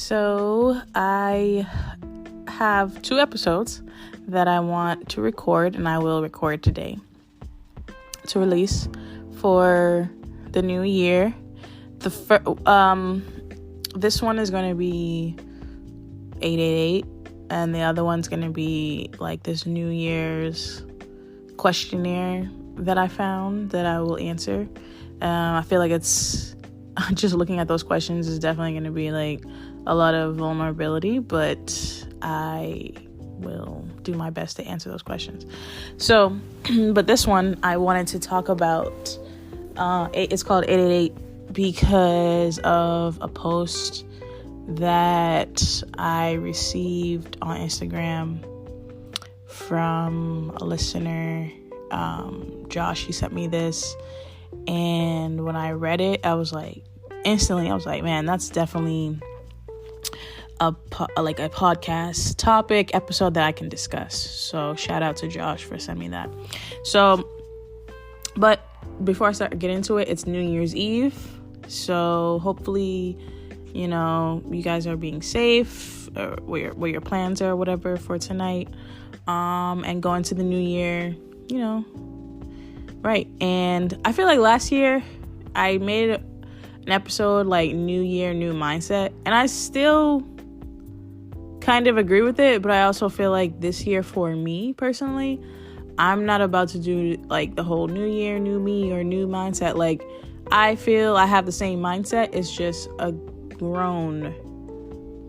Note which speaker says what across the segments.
Speaker 1: So I have 2 episodes that I want to record, and I will record today to release for the new year. This one is going to be 888, and the other one's going to be like this New Year's questionnaire that I found that I will answer. I feel like it's just looking at those questions is definitely going to be like a lot of vulnerability, but I will do my best to answer those questions. So, but this one I wanted to talk about, it's called 888 because of a post that I received on Instagram from a listener, Josh. He sent me this, and when I read it, I was like, man, that's definitely a podcast topic episode that I can discuss. So shout out to Josh for sending me that. So, but before I get into it, it's New Year's Eve. So hopefully, you guys are being safe, or what your plans are, whatever, for tonight, and going to the new year, right. And I feel like last year I made an episode like New Year, New Mindset, and I still kind of agree with it, but I also feel like this year, for me personally, I'm not about to do like the whole New Year, New Me, or New Mindset. Like, I feel I have the same mindset. It's just a grown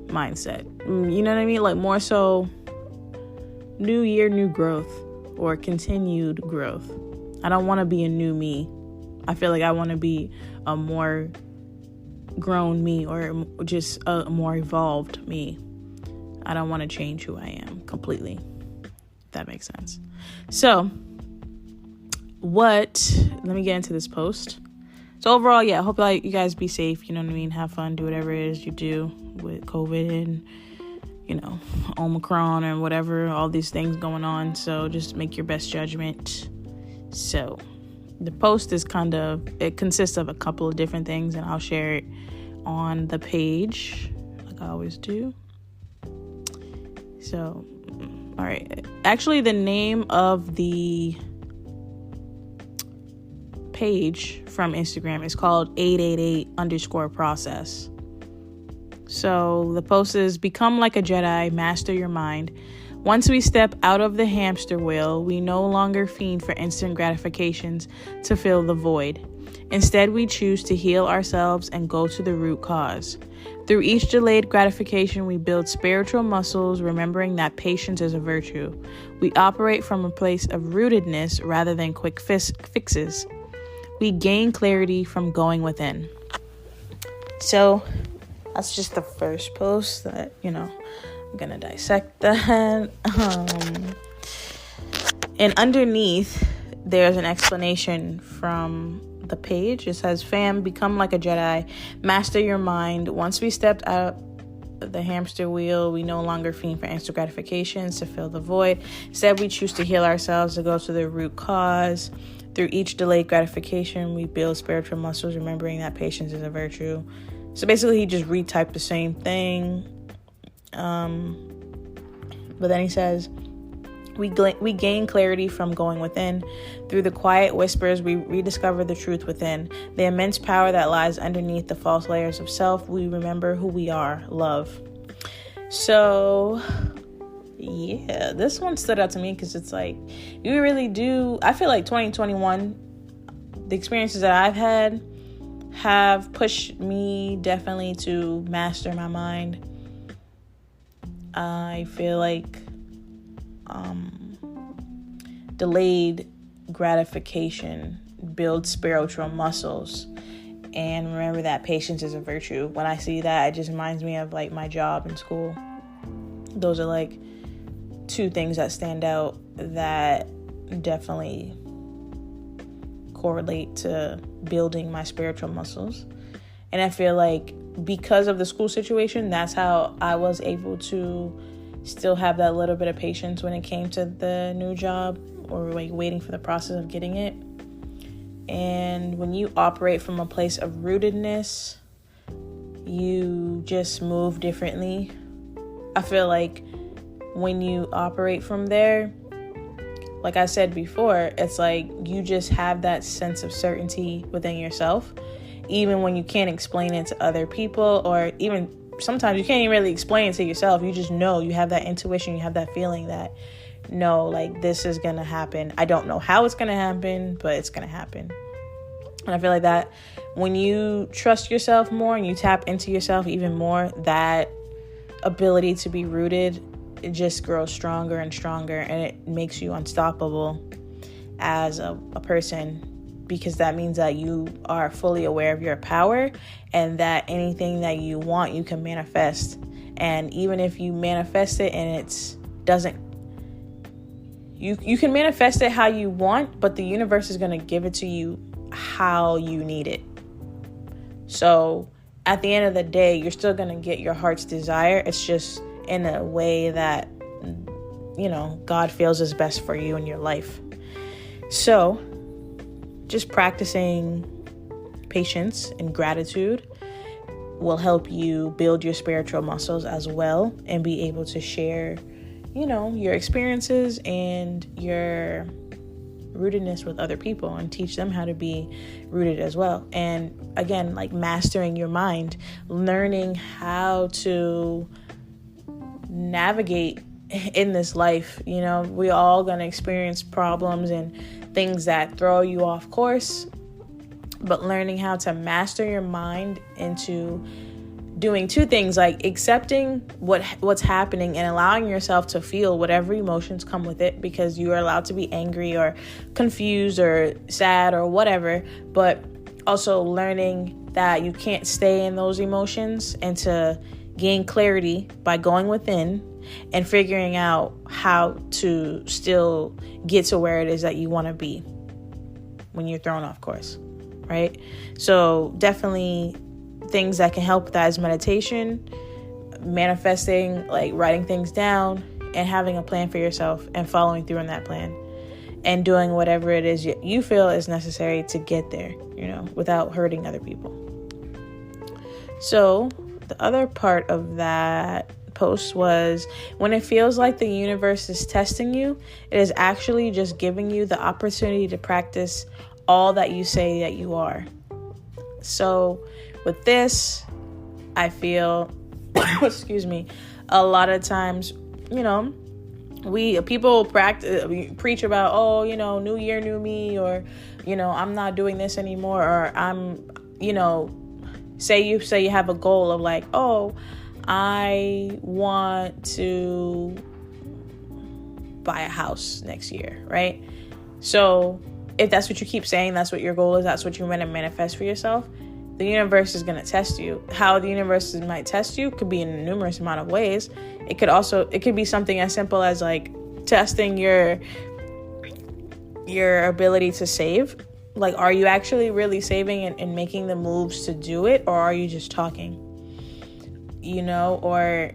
Speaker 1: mindset. You know what I mean? Like, more so New Year, New Growth, or continued growth. I don't want to be a new me. I feel like I want to be a more grown me, or just a more evolved me. I don't want to change who I am completely, if that makes sense. So, let me get into this post. So overall, I hope you guys be safe, you know what I mean? Have fun, do whatever it is you do with COVID and, Omicron and whatever, all these things going on. So just make your best judgment. So the post is it consists of a couple of different things, and I'll share it on the page like I always do. So, all right. Actually, the name of the page from Instagram is called 888_process. So the post is: become like a Jedi, master your mind. Once we step out of the hamster wheel, we no longer fiend for instant gratifications to fill the void. Instead, we choose to heal ourselves and go to the root cause. Through each delayed gratification, we build spiritual muscles, remembering that patience is a virtue. We operate from a place of rootedness rather than quick fixes. We gain clarity from going within. So that's just the first post that, I'm going to dissect that. And underneath, there's an explanation from the page. It says, fam, become like a Jedi, master your mind. Once we stepped out of the hamster wheel, we no longer fiend for instant gratifications to fill the void. Instead, we choose to heal ourselves, to go to the root cause. Through each delayed gratification, we build spiritual muscles, remembering that patience is a virtue. So basically, he just retyped the same thing. But then he says, we gain clarity from going within. Through the quiet whispers, we rediscover the truth within. The immense power that lies underneath the false layers of self. We remember who we are, love. So, yeah, this one stood out to me because it's like, you really do. I feel like 2021, the experiences that I've had have pushed me definitely to master my mind. I feel like delayed gratification builds spiritual muscles, and remember that patience is a virtue. When I see that, it just reminds me of like my job in school. Those are like 2 things that stand out that definitely correlate to building my spiritual muscles. And I feel like because of the school situation, that's how I was able to still have that little bit of patience when it came to the new job, or like waiting for the process of getting it. And when you operate from a place of rootedness, you just move differently. I feel like when you operate from there, like I said before, it's like you just have that sense of certainty within yourself, even when you can't explain it to other people, or even sometimes you can't even really explain it to yourself. You just know, you have that intuition, you have that feeling that, no, like this is going to happen. I don't know how it's going to happen, but it's going to happen. And I feel like that when you trust yourself more and you tap into yourself even more, that ability to be rooted, it just grows stronger and stronger, and it makes you unstoppable as a person, because that means that you are fully aware of your power and that anything that you want, you can manifest. And even if you manifest it and it doesn't, you can manifest it how you want, but the universe is going to give it to you how you need it. So at the end of the day, you're still going to get your heart's desire. It's just in a way that, God feels is best for you in your life. So just practicing patience and gratitude will help you build your spiritual muscles as well, and be able to share, your experiences and your rootedness with other people, and teach them how to be rooted as well. And again, like mastering your mind, learning how to navigate in this life. We all gonna experience problems and things that throw you off course, but learning how to master your mind into doing two things, like accepting what's happening and allowing yourself to feel whatever emotions come with it, because you are allowed to be angry or confused or sad or whatever, but also learning that you can't stay in those emotions, and to gain clarity by going within and figuring out how to still get to where it is that you want to be when you're thrown off course, right? So definitely things that can help with that is meditation, manifesting, like writing things down, and having a plan for yourself and following through on that plan, and doing whatever it is you feel is necessary to get there, without hurting other people. So the other part of that post was, when it feels like the universe is testing you, it is actually just giving you the opportunity to practice all that you say that you are. So with this, I feel, a lot of times, people preach about, new year, new me, or, I'm not doing this anymore, or I'm, say you have a goal of like, I want to buy a house next year, right? So if that's what you keep saying, that's what your goal is, that's what you're going to manifest for yourself, the universe is going to test you. How the universe might test you could be in a numerous amount of ways. It could be something as simple as like testing your ability to save. Like, are you actually really saving and making the moves to do it, or are you just talking? Or,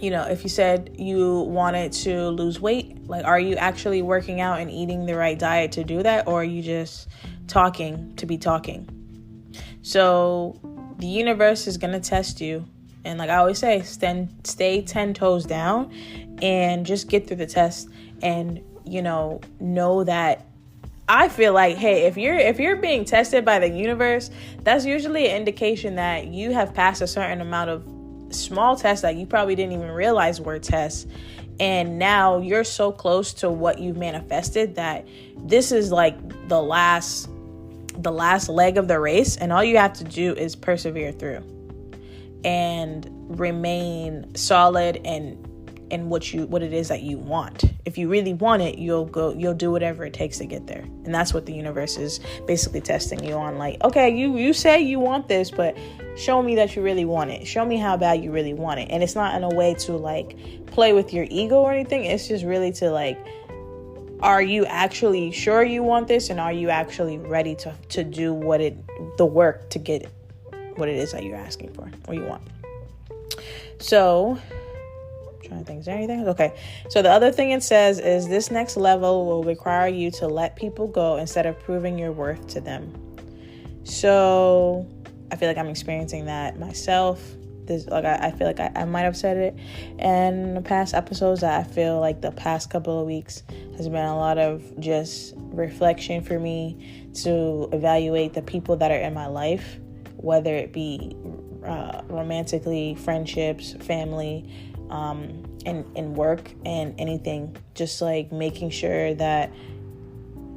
Speaker 1: if you said you wanted to lose weight, like, are you actually working out and eating the right diet to do that, or are you just talking to be talking? So the universe is going to test you. And like I always say, stay 10 toes down and just get through the test, and, know that, I feel like, hey, if you're being tested by the universe, that's usually an indication that you have passed a certain amount of small tests that you probably didn't even realize were tests. And now you're so close to what you've manifested that this is like the last leg of the race. And all you have to do is persevere through and remain solid and what it is that you want. If you really want it, you'll do whatever it takes to get there. And that's what the universe is basically testing you on. Like, okay, you say you want this, but show me that you really want it. Show me how bad you really want it. And it's not in a way to like play with your ego or anything. It's just really to like, are you actually sure you want this? And are you actually ready to do the work to get what it is that you're asking for or you want? So trying to think, is there anything? Okay. So the other thing it says is, this next level will require you to let people go instead of proving your worth to them. So I feel like I'm experiencing that myself. I feel like I might have said it in the past episodes, that I feel like the past couple of weeks has been a lot of just reflection for me to evaluate the people that are in my life, whether it be romantically, friendships, family, and work, and anything. Just like making sure that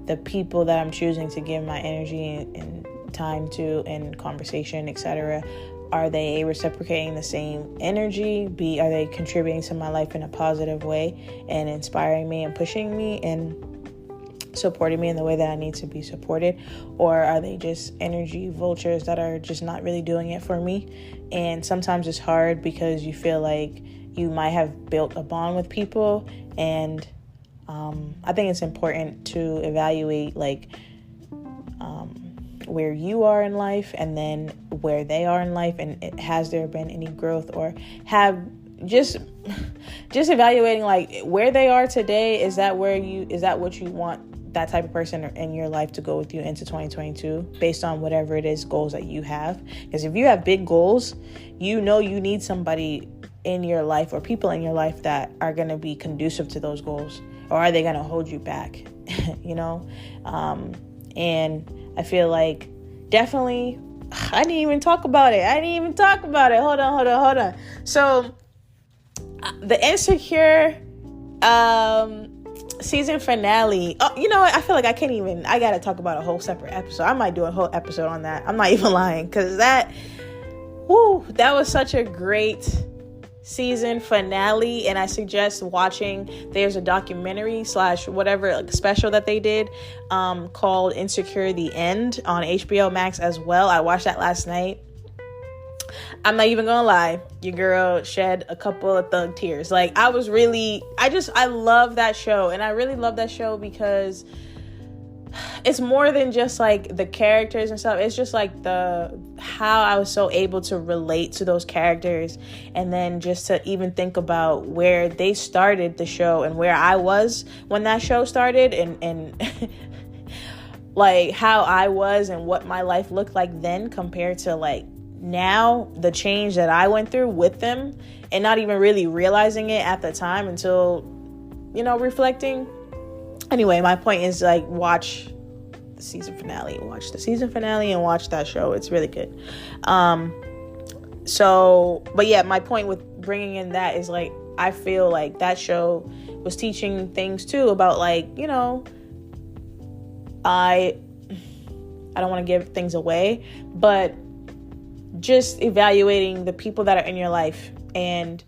Speaker 1: the people that I'm choosing to give my energy and time to, and conversation, etc., are they reciprocating the same energy? Are they contributing to my life in a positive way and inspiring me and pushing me and supporting me in the way that I need to be supported? Or are they just energy vultures that are just not really doing it for me? And sometimes it's hard because you feel like you might have built a bond with people, and I think it's important to evaluate where you are in life and then where they are in life, and has there been any growth, or have just evaluating where they are today. Is that what you want that type of person in your life to go with you into 2022, based on whatever it is goals that you have? Because if you have big goals, you need somebody in your life or people in your life that are going to be conducive to those goals, or are they going to hold you back? And I feel like definitely, I didn't even talk about it. Hold on. So the Insecure season finale. Oh, you know what? I feel like I got to talk about a whole separate episode. I might do a whole episode on that. I'm not even lying, because that was such a great season finale, and I suggest watching. There's a documentary / whatever special that they did called Insecure: The End on HBO Max as well. I watched that last night. I'm not even gonna lie, your girl shed a couple of thug tears. I love that show, and I really love that show because it's more than just the characters and stuff. It's just how I was so able to relate to those characters, and then just to even think about where they started the show and where I was when that show started, and how I was and what my life looked like then compared to now, the change that I went through with them, and not even really realizing it at the time until, reflecting. Anyway, my point is watch the season finale. Watch the season finale and watch that show. It's really good. But yeah, my point with bringing in that is I feel like that show was teaching things too about I don't want to give things away, but just evaluating the people that are in your life, and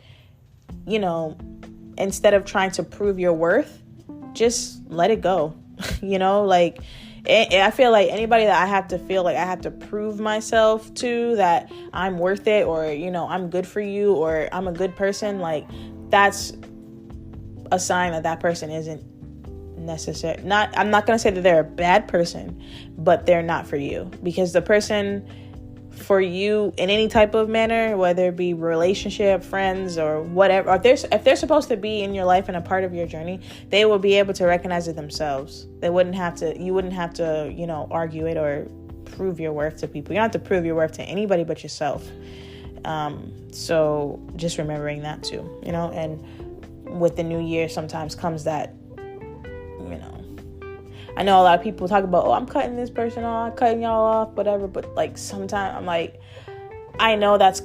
Speaker 1: instead of trying to prove your worth, just let it go. I feel like anybody that I have to feel like I have to prove myself to, that I'm worth it, or I'm good for you, or I'm a good person, that's a sign that person isn't necessary. I'm not gonna say that they're a bad person, but they're not for you. Because the person for you in any type of manner, whether it be relationship, friends, or whatever, or if they're supposed to be in your life and a part of your journey, they will be able to recognize it themselves. You wouldn't have to argue it or prove your worth to people. You don't have to prove your worth to anybody but yourself. So just remembering that too, and with the new year sometimes comes that, I know a lot of people talk about, I'm cutting this person off, I'm cutting y'all off, whatever. But sometimes I'm I know that's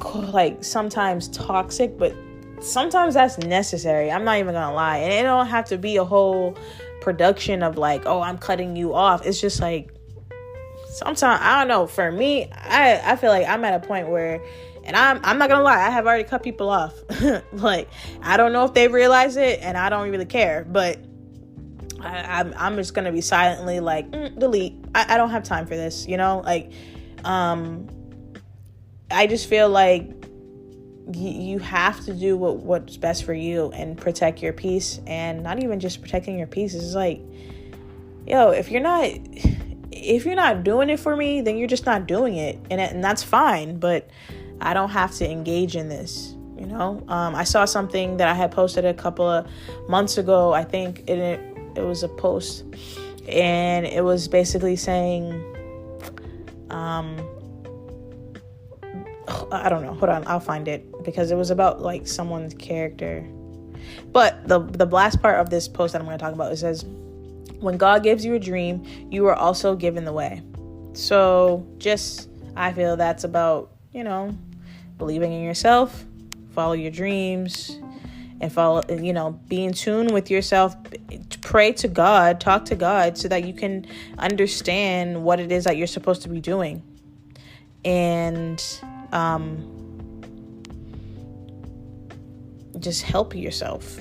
Speaker 1: sometimes toxic, but sometimes that's necessary. I'm not even gonna lie. And it don't have to be a whole production of I'm cutting you off. It's just sometimes, I don't know, for me, I feel like I'm at a point where, and I'm not gonna lie, I have already cut people off. I don't know if they realize it, and I don't really care, but I'm just gonna be silently delete. I don't have time for this, I just feel like you have to do what's best for you and protect your peace. And not even just protecting your peace, it's if you're not doing it for me, then you're just not doing it, and that's fine. But I don't have to engage in this. I saw something that I had posted a couple of months ago. I think it was a post, and it was basically saying, I don't know. Hold on, I'll find it because it was about like someone's character. But the last part of this post that I'm going to talk about, it says, when God gives you a dream, you are also given the way. So I feel that's about, believing in yourself, follow your dreams, and be in tune with yourself. Pray to God, talk to God so that you can understand what it is that you're supposed to be doing. And just help yourself,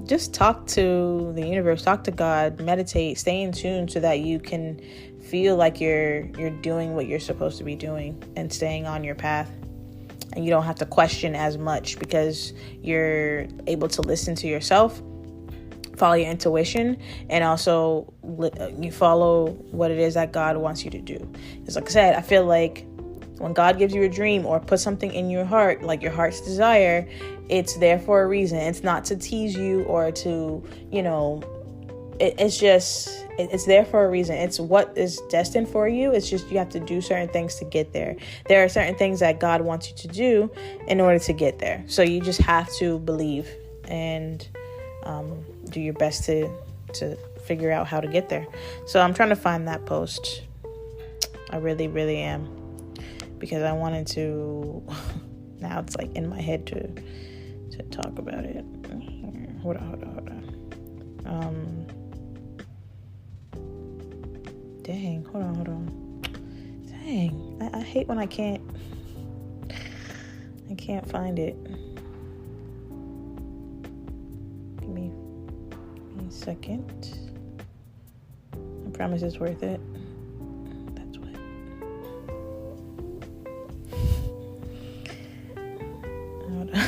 Speaker 1: just talk to the universe, talk to God, meditate, stay in tune so that you can feel like you're doing what you're supposed to be doing and staying on your path. And you don't have to question as much because you're able to listen to yourself, follow your intuition, and also you follow what it is that God wants you to do. Because like I said, I feel like when God gives you a dream or put something in your heart, like your heart's desire, it's there for a reason. It's not to tease you or to, it's there for a reason. It's what is destined for you. It's just you have to do certain things to get there. There are certain things that God wants you to do in order to get there. So you just have to believe and do your best to figure out how to get there. So I'm trying to find that post. I really, really am. Because I wanted to, now it's like in my head to talk about it. Hold on. Dang, hold on. Dang, I hate when I can't find it. Give me a second. I promise it's worth it. That's what. Hold on.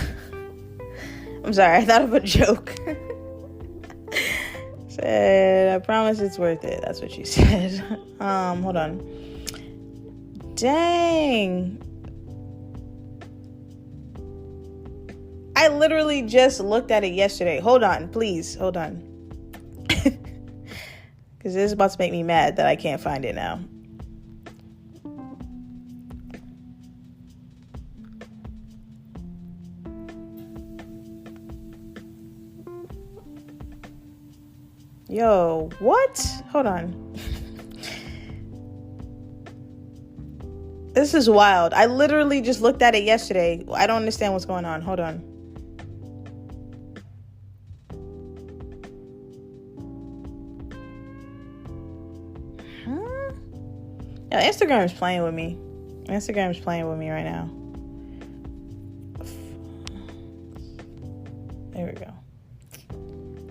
Speaker 1: I'm sorry, I thought of a joke. Said, I promise it's worth it. That's what she said. Hold on. Dang. I literally just looked at it yesterday. Hold on, please. Hold on. Because this is about to make me mad that I can't find it now. Yo, what? Hold on. This is wild. I literally just looked at it yesterday. I don't understand what's going on. Hold on. Yeah, Instagram is playing with me. Instagram is playing with me right now. There we go.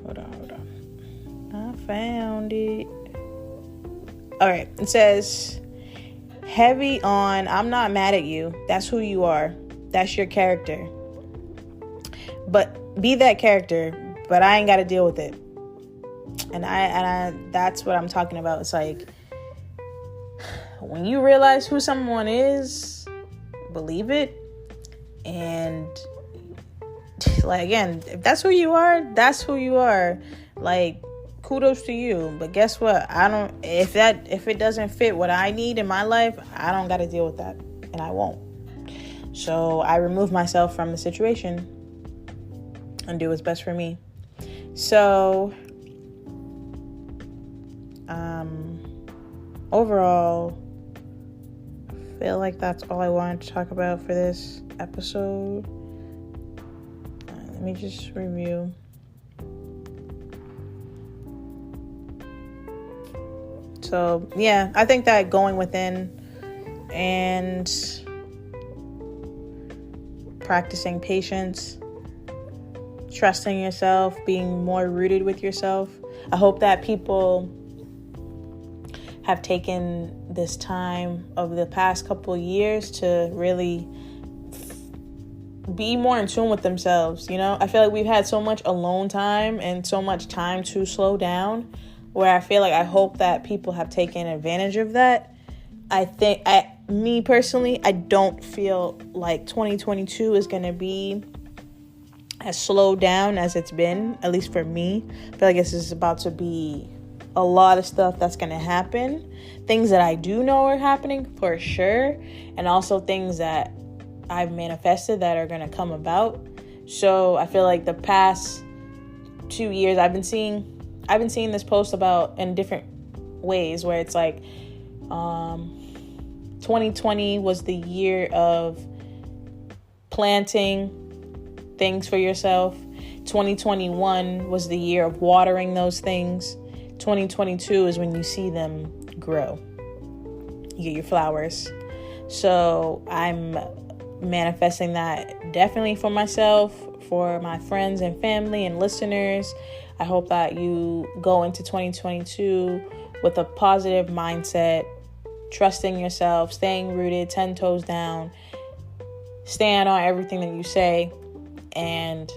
Speaker 1: Hold on. I found it. All right. It says, heavy on, I'm not mad at you. That's who you are. That's your character. But be that character, but I ain't got to deal with it. And I that's what I'm talking about. It's like, when you realize who someone is, believe it. And like, again, if that's who you are, that's who you are. Like, kudos to you. But guess what? If it doesn't fit what I need in my life, I don't got to deal with that. And I won't. So I remove myself from the situation and do what's best for me. So, overall, I feel like that's all I wanted to talk about for this episode. Let me just review. So, yeah, I think that going within and practicing patience, trusting yourself, being more rooted with yourself. I hope that people have taken this time of the past couple of years to really be more in tune with themselves. I feel like we've had so much alone time and so much time to slow down, where I hope that people have taken advantage of that. Me personally, I don't feel like 2022 is going to be as slowed down as it's been, at least for me. I feel like this is about to be a lot of stuff that's going to happen. Things that I do know are happening for sure. And also things that I've manifested that are going to come about. So I feel like the past 2 years I've been seeing this post about in different ways where it's like 2020 was the year of planting things for yourself. 2021 was the year of watering those things. 2022 is when you see them grow. You get your flowers. So I'm manifesting that definitely for myself, for my friends and family and listeners. I hope that you go into 2022 with a positive mindset, trusting yourself, staying rooted, 10 toes down, stand on everything that you say. And,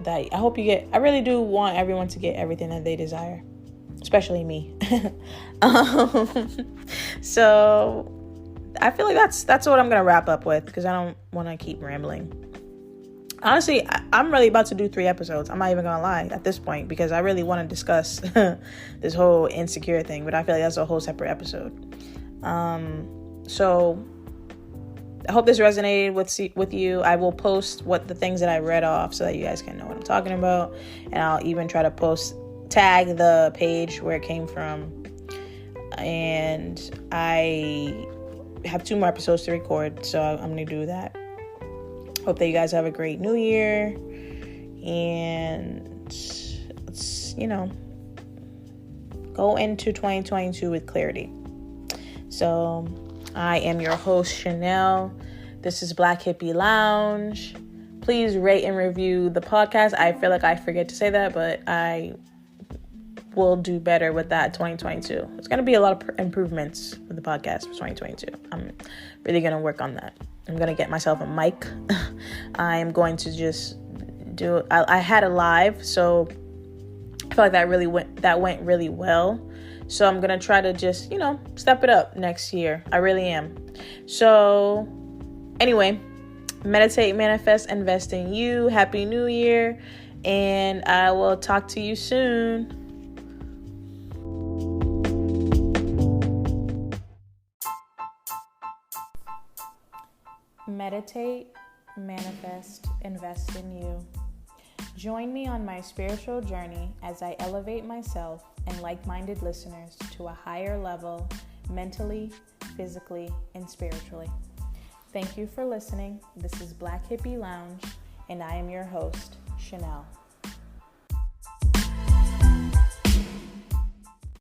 Speaker 1: that I really do want everyone to get everything that they desire, especially me. So I feel like that's what I'm going to wrap up with, because I don't want to keep rambling. Honestly, I'm really about to do 3 episodes. I'm not even going to lie at this point, because I really want to discuss this whole insecure thing, but I feel like that's a whole separate episode. So I hope this resonated with you. I will post the things that I read off so that you guys can know what I'm talking about. And I'll even try to tag the page where it came from. And I have 2 more episodes to record, so I'm going to do that. Hope that you guys have a great new year. And let's, go into 2022 with clarity. So I am your host, Chanel. This is Black Hippie Lounge. Please rate and review the podcast. I feel like I forget to say that, but I will do better with that 2022. It's going to be a lot of improvements with the podcast for 2022. I'm really going to work on that. I'm going to get myself a mic. I am going to just I had a live, so I feel like that went really well. So I'm going to try to just, step it up next year. I really am. So anyway, meditate, manifest, invest in you. Happy New Year. And I will talk to you soon. Meditate, manifest, invest in you. Join me on my spiritual journey as I elevate myself and like-minded listeners to a higher level, mentally, physically, and spiritually. Thank you for listening. This is Black Hippie Lounge, and I am your host, Chanel.